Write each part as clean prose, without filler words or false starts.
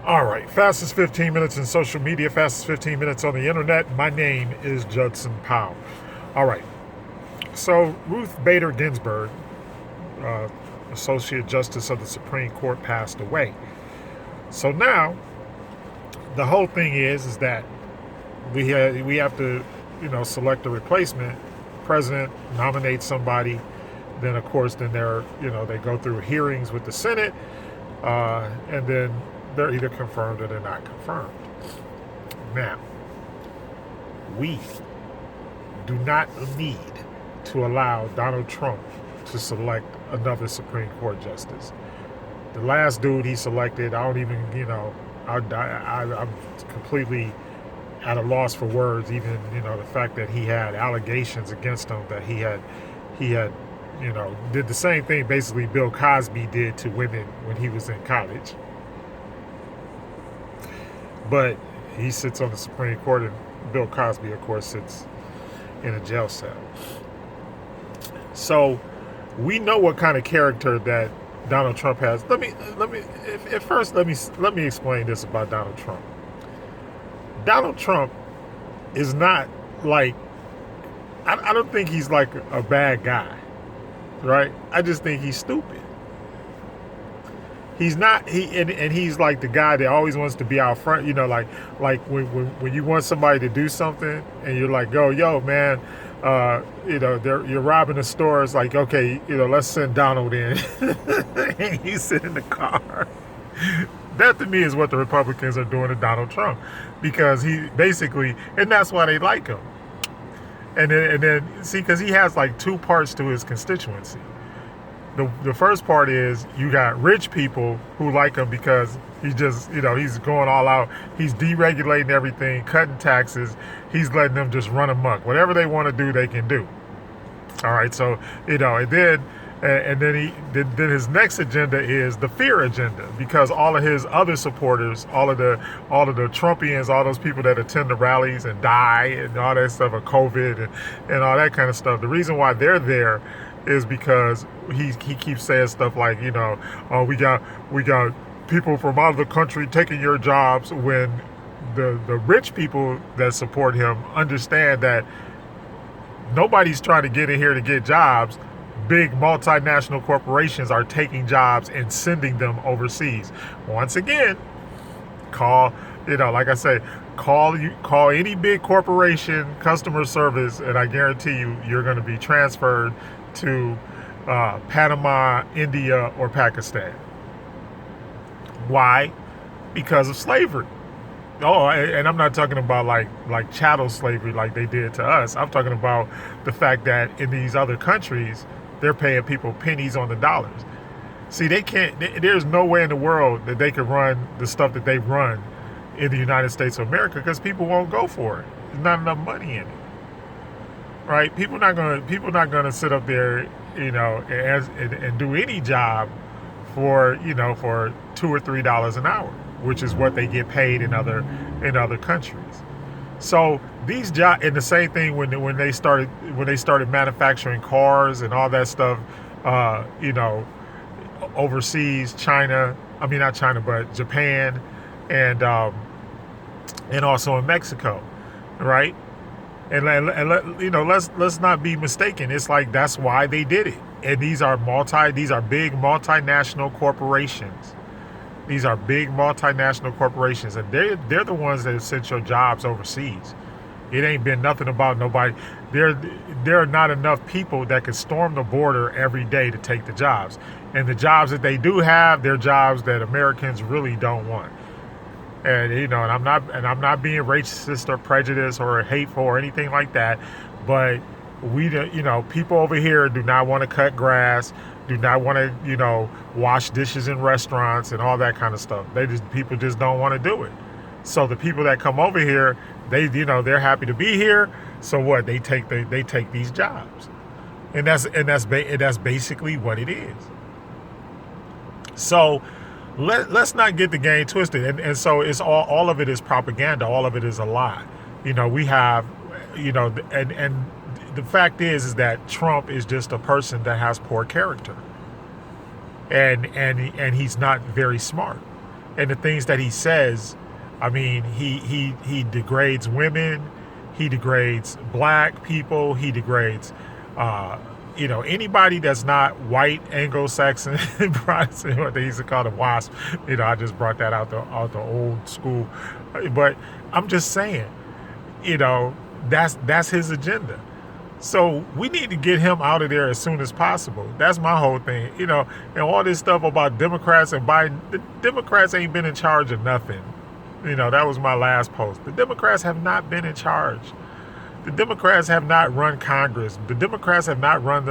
All right, fastest 15 minutes in social media, fastest 15 minutes on the internet. My name is Judson Powell. All right, so Ruth Bader Ginsburg, uh, Associate Justice of the Supreme Court, passed away. So now the whole thing is that we have to, select a replacement. President nominates somebody, then of course they go through hearings with the Senate, and then they're either confirmed or they're not confirmed. Now, we do not need to allow Donald Trump to select another Supreme Court justice. The last dude he selected, I don't even, I'm completely at a loss for words. Even, the fact that he had allegations against him, that he had, did the same thing basically Bill Cosby did to women when he was in college. But he sits on the Supreme Court, and Bill Cosby, of course, sits in a jail cell. So we know what kind of character that Donald Trump has. Let me explain this about Donald Trump. Donald Trump is not like, I don't think he's like a bad guy, right? I just think he's stupid. He's not, and he's like the guy that always wants to be out front, like when you want somebody to do something and you're like, yo man, you're robbing the store. It's like, okay, let's send Donald in. And he's sitting in the car. That to me is what the Republicans are doing to Donald Trump, because he basically, and that's why they like him. And then see, because he has like two parts to his constituency. The first part is you got rich people who like him because he's just, he's going all out. He's deregulating everything, cutting taxes. He's letting them just run amok. Whatever they want to do, they can do. All right, so and then his next agenda is the fear agenda, because all of his other supporters, all of the Trumpians, all those people that attend the rallies and die and all that stuff of COVID and all that kind of stuff. The reason why they're there is because he keeps saying stuff like, oh, we got people from out of the country taking your jobs, when the rich people that support him understand that nobody's trying to get in here to get jobs. Big multinational corporations are taking jobs and sending them overseas. Once again, call any big corporation customer service, and I guarantee you're going to be transferred to Panama, India, or Pakistan. Why? Because of slavery. Oh, and I'm not talking about like chattel slavery like they did to us. I'm talking about the fact that in these other countries, they're paying people pennies on the dollars. See, there's no way in the world that they could run the stuff that they run in the United States of America, because people won't go for it. There's not enough money in it. Right? People not gonna sit up there, and do any job for $2 or $3 an hour, which is what they get paid in other countries. So these jobs, and the same thing when they started manufacturing cars and all that stuff, overseas, not China, but Japan, and also in Mexico, right? And let's not be mistaken. It's like that's why they did it. And these are big multinational corporations. These are big multinational corporations, and they're the ones that have sent your jobs overseas. It ain't been nothing about nobody. There are not enough people that can storm the border every day to take the jobs. And the jobs that they do have, they're jobs that Americans really don't want. And and I'm not being racist or prejudiced or hateful or anything like that, but people over here do not want to cut grass, do not want to wash dishes in restaurants and all that kind of stuff. People just don't want to do it. So the people that come over here, they're happy to be here. So what? They take these jobs, and that's basically what it is. So let's not get the game twisted. And so it's all of it is propaganda. All of it is a lie. We have, and the fact is that Trump is just a person that has poor character. And he's not very smart. and the things that he says. I mean, he degrades women, he degrades black people, he degrades, anybody that's not white, Anglo-Saxon, Protestant, what they used to call the WASP. I just brought that out the old school, but I'm just saying, that's his agenda. So we need to get him out of there as soon as possible. That's my whole thing. And all this stuff about Democrats and Biden, the Democrats ain't been in charge of nothing. That was my last post. The Democrats have not been in charge. The Democrats have not run Congress. The Democrats have not run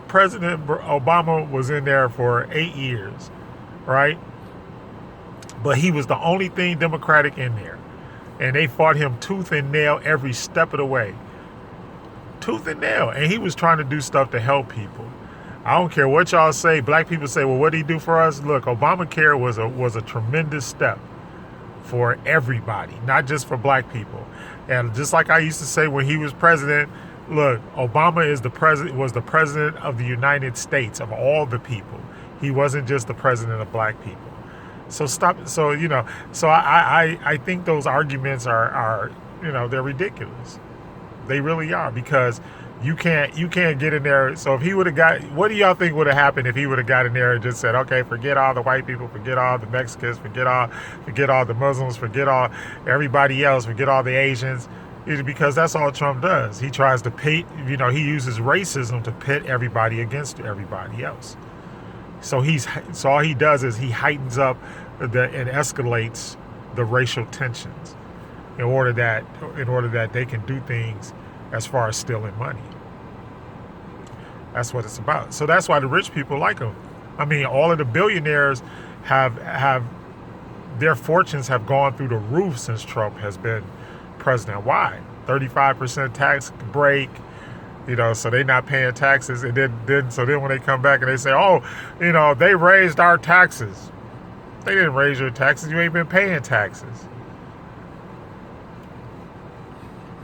President Obama was in there for 8 years, right? But he was the only thing Democratic in there. And they fought him tooth and nail every step of the way. Tooth and nail. And he was trying to do stuff to help people. I don't care what y'all say. Black people say, well, what did he do for us? Look, Obamacare was a tremendous step for everybody, not just for black people. And just like I used to say when he was president, look, Obama was the president of the United States, of all the people. He wasn't just the president of black people. So stop. So, I think those arguments are they're ridiculous. They really are, because you can't get in there. So if he would have what do y'all think would have happened if he would have got in there and just said, okay, forget all the white people, forget all the Mexicans, forget all the Muslims, forget all everybody else, forget all the Asians, because that's all Trump does. He tries to pit, he uses racism to pit everybody against everybody else. So all he does is he heightens up and escalates the racial tensions in order that they can do things as far as stealing money. That's what it's about. So that's why the rich people like him. I mean, all of the billionaires have their fortunes have gone through the roof since Trump has been president. Why? 35% tax break, so they're not paying taxes. And then when they come back and they say, oh, they raised our taxes. They didn't raise your taxes. You ain't been paying taxes.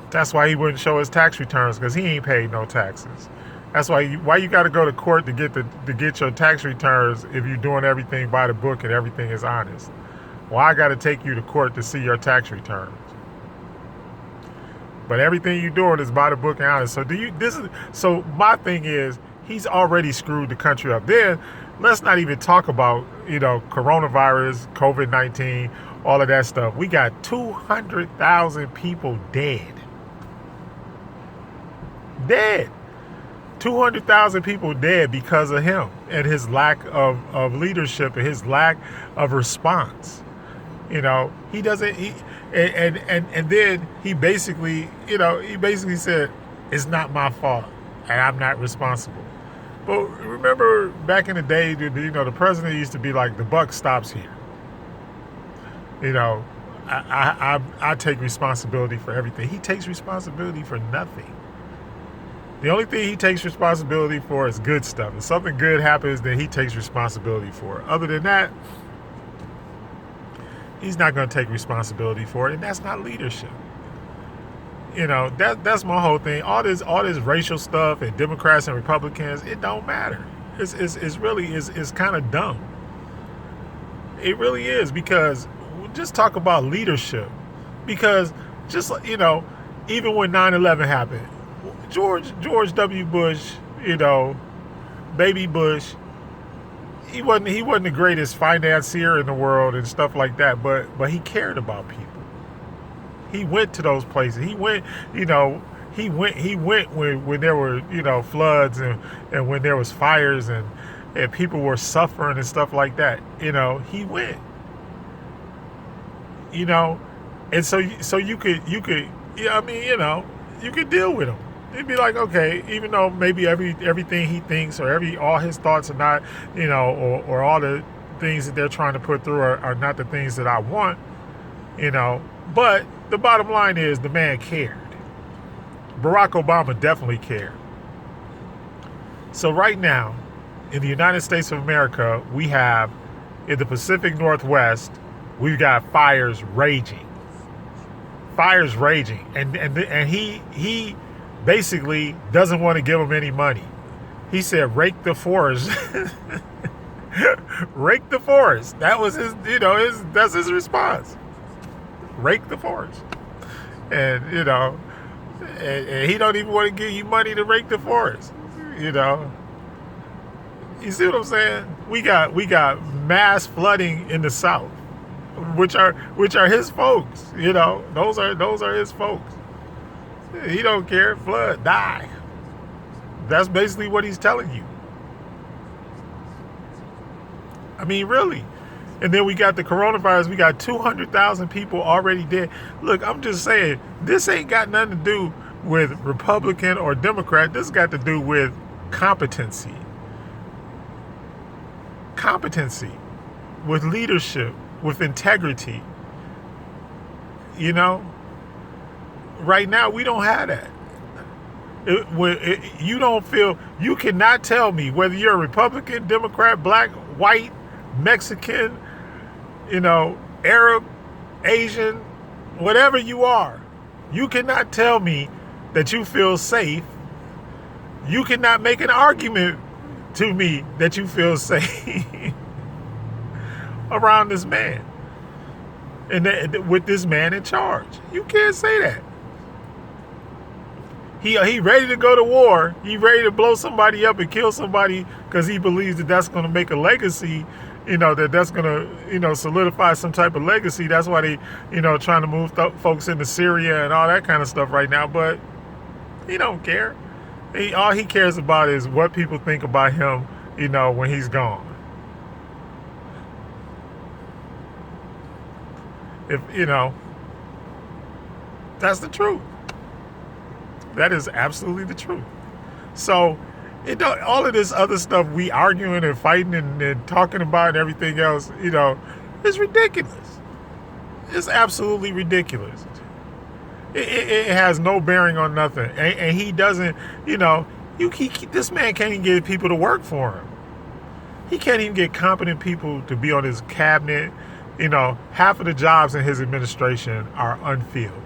That's why he wouldn't show his tax returns, because he ain't paid no taxes. That's why you got to go to court to get your tax returns if you're doing everything by the book and everything is honest. Well, I got to take you to court to see your tax returns. But everything you're doing is by the book and honest. So my thing is, he's already screwed the country up. Then let's not even talk about coronavirus, COVID-19, all of that stuff. We got 200,000 people dead. 200,000 people dead because of him and his lack of leadership and his lack of response. He doesn't. And then he basically said, it's not my fault and I'm not responsible. But remember back in the day, the president used to be like, the buck stops here. I take responsibility for everything. He takes responsibility for nothing. The only thing he takes responsibility for is good stuff. If something good happens, then he takes responsibility for it. Other than that, he's not going to take responsibility for it, and that's not leadership. That's my whole thing. All this racial stuff and Democrats and Republicans, it don't matter. It's really kind of dumb. It really is, because just talk about leadership. Because just even when 9/11 happened, George W. Bush, baby Bush, he wasn't the greatest financier in the world and stuff like that, but he cared about people. He went to those places. He went when there were floods and when there was fires and people were suffering and stuff like that. He went. And so you could you could deal with him. It'd be like, okay, even though maybe everything he thinks or all his thoughts are not, or all the things that they're trying to put through are not the things that I want, but the bottom line is the man cared. Barack Obama definitely cared. So right now, in the United States of America, we have, in the Pacific Northwest, we've got fires raging. And he basically doesn't want to give them any money. He said, rake the forest. Rake the forest. That was his, that's his response. Rake the forest. And, and he don't even want to give you money to rake the forest. You see what I'm saying? We got mass flooding in the South, which are his folks. Those are his folks. He don't care. Flood, die. That's basically what he's telling you. I mean, really. And then we got the coronavirus. We got 200,000 people already dead. Look, I'm just saying, this ain't got nothing to do with Republican or Democrat. This got to do with competency. Competency, with leadership, with integrity. Right now we don't have that. You don't feel, you cannot tell me whether you're a Republican, Democrat, black, white, Mexican, Arab, Asian, whatever you are. You cannot tell me that you feel safe. You cannot make an argument to me that you feel safe around this man and with this man in charge. You can't say that. He ready to go to war. He ready to blow somebody up and kill somebody because he believes that that's going to make a legacy. That's going to solidify some type of legacy. That's why they trying to move folks into Syria and all that kind of stuff right now. But he don't care. All he cares about is what people think about him, when he's gone. That's the truth. That is absolutely the truth. So, all of this other stuff we arguing and fighting and talking about and everything else, is ridiculous. It's absolutely ridiculous. It has no bearing on nothing. And he doesn't, this man can't even get people to work for him. He can't even get competent people to be on his cabinet. Half of the jobs in his administration are unfilled.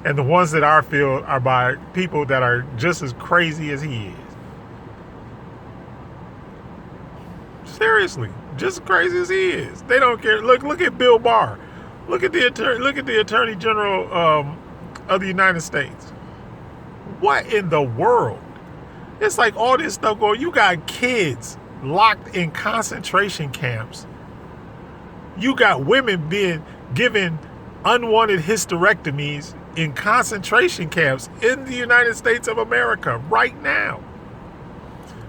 And the ones that are filled are by people that are just as crazy as he is. Seriously, just as crazy as he is. They don't care. Look at Bill Barr. Look at the Attorney General of the United States. What in the world? It's like all this stuff going. You got kids locked in concentration camps. You got women being given unwanted hysterectomies in concentration camps in the United States of America right now.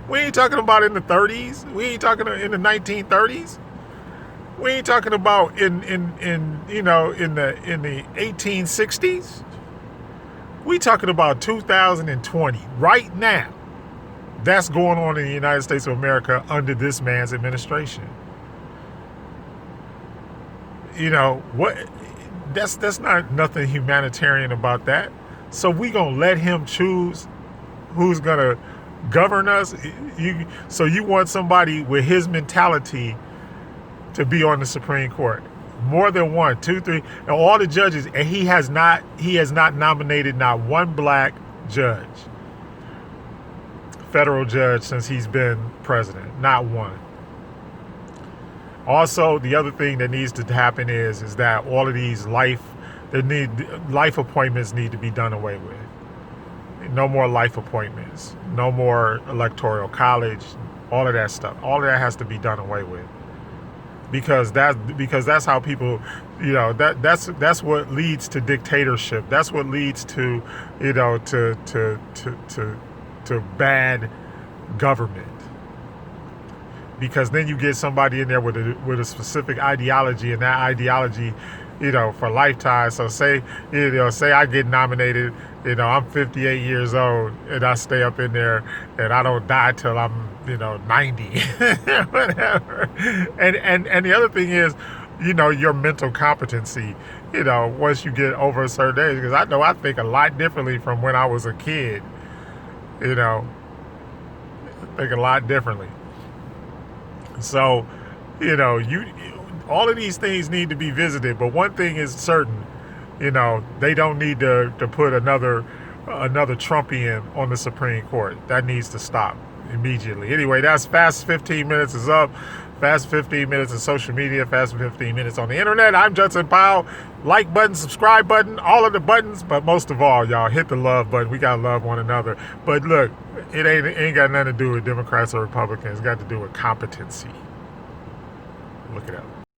We ain't talking about in the 30s. We ain't talking in the 1930s. We ain't talking about in the 1860s. We talking about 2020 right now. That's going on in the United States of America under this man's administration. What? That's not nothing humanitarian about that. So we gonna let him choose who's gonna govern us? So you want somebody with his mentality to be on the Supreme Court? More than 1, 2, 3, and all the judges, and he has not nominated not one black judge, federal judge, since he's been president. Not one. Also, the other thing that needs to happen is that all of these life appointments need to be done away with. No more life appointments. No more electoral college. All of that stuff. All of that has to be done away with. Because that's how people, that's what leads to dictatorship. That's what leads to, to bad government. Because then you get somebody in there with a specific ideology, and that ideology, for lifetime. So say I get nominated, I'm 58 years old, and I stay up in there, and I don't die till I'm, 90, whatever. And the other thing is, your mental competency, once you get over a certain age, because I think a lot differently from when I was a kid, I think a lot differently. So, all of these things need to be visited. But one thing is certain, they don't need to put another Trumpian on the Supreme Court. That needs to stop. immediately. Anyway, that's Fast 15 Minutes is up. Fast 15 Minutes in social media, Fast 15 Minutes on the internet. I'm Judson Powell. Like button, subscribe button, all of the buttons, but most of all, y'all, hit the love button. We got to love one another. But look, it ain't got nothing to do with Democrats or Republicans. It's got to do with competency. Look it up.